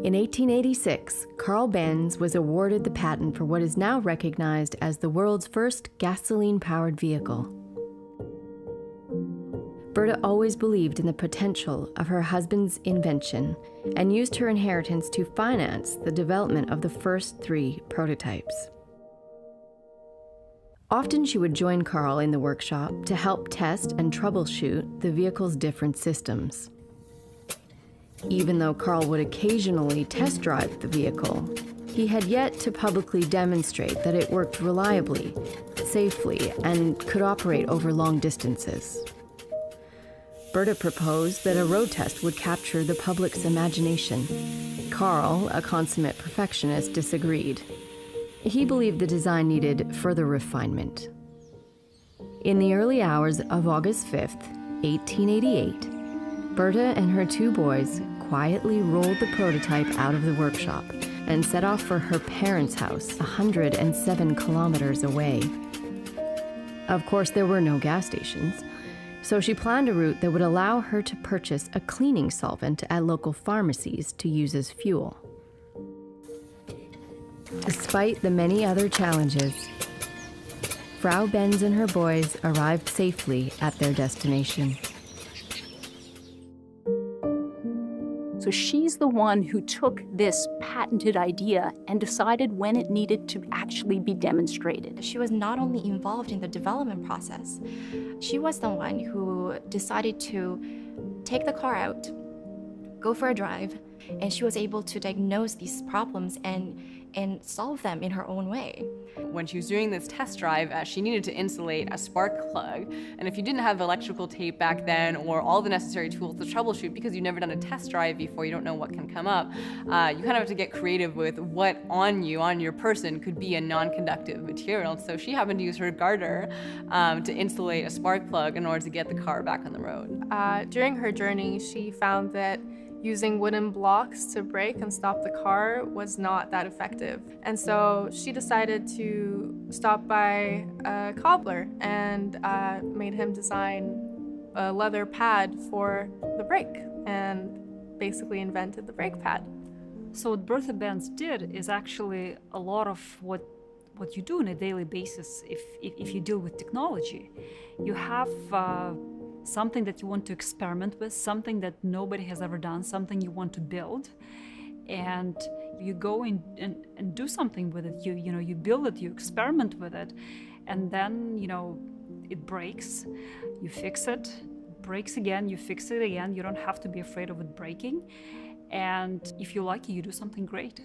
In 1886, Carl Benz was awarded the patent for what is now recognized as the world's first gasoline-powered vehicle. Bertha always believed in the potential of her husband's invention and used her inheritance to finance the development of the first 3 prototypes. Often she would join Carl in the workshop to help test and troubleshoot the vehicle's different systems. Even though Carl would occasionally test drive the vehicle, he had yet to publicly demonstrate that it worked reliably, safely, and could operate over long distances. Bertha proposed that a road test would capture the public's imagination. Carl, a consummate perfectionist, disagreed. He believed the design needed further refinement. In the early hours of August 5th, 1888, Bertha and her 2 boys quietly rolled the prototype out of the workshop and set off for her parents' house, 107 kilometers away. Of course, there were no gas stations, so she planned a route that would allow her to purchase a cleaning solvent at local pharmacies to use as fuel. Despite the many other challenges, Frau Benz and her boys arrived safely at their destination. So she's the one who took this patented idea and decided when it needed to actually be demonstrated. She was not only involved in the development process, she was the one who decided to take the car out, go for a drive, and she was able to diagnose these problems and solve them in her own way. When she was doing this test drive, she needed to insulate a spark plug. And if you didn't have electrical tape back then or all the necessary tools to troubleshoot, because you've never done a test drive before, you don't know what can come up, you kind of have to get creative with what on your person, could be a non-conductive material. So she happened to use her garter to insulate a spark plug in order to get the car back on the road. During her journey, she found that using wooden blocks to brake and stop the car was not that effective. And so she decided to stop by a cobbler and made him design a leather pad for the brake and basically invented the brake pad. So what Bertha Benz did is actually a lot of what you do on a daily basis if you deal with technology. You have something that you want to experiment with, something that nobody has ever done, something you want to build, and you go in and do something with it. You build it, you experiment with it, and then it breaks, you fix it, breaks again, you fix it again. You don't have to be afraid of it breaking, and if you like it, you do something great.